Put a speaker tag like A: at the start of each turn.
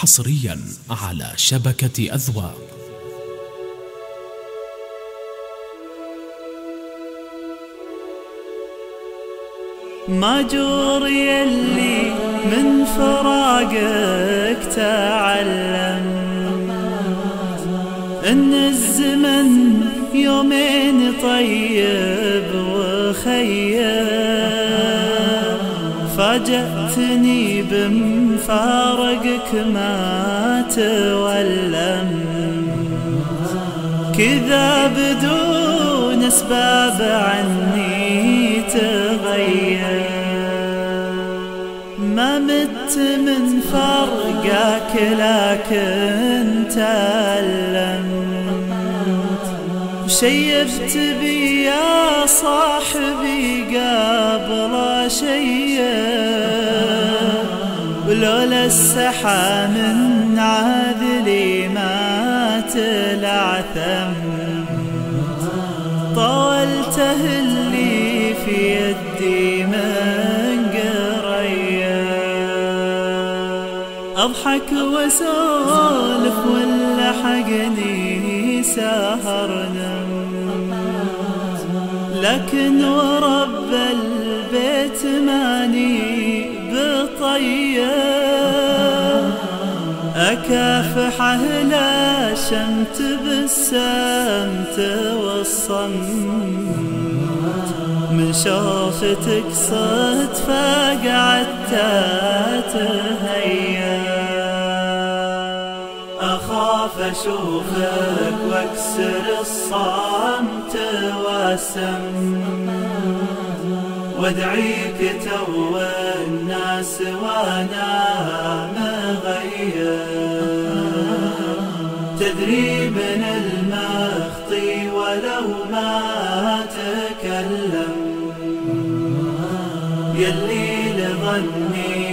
A: حصريا على شبكة أذواق.
B: ماجور يلي من فراقك تعلم ان الزمن يومين طيب وخير. فاجأتني بمفارقك ما تولم، كذا بدون اسباب عني تغير. ما مت من فرقك لكن تألمت، وشيبت بي يا صاحبي قبل شيء. ولولا السحى من عذلي ما تلعثم، طولته اللي في يدي من قرية. أضحك واسولف ولحقني سهرنا، لكن ورب البيت ماني بطيه. أكافحه لا شمت بالسمت والصمت، من شوفتك صدفة قعدت تهيأ. أخاف أشوفك واكسر الصمت واسم، وادعيك تو الناس وانا مغير. تدري من المخطي ولو ما تكلم، يلي لظني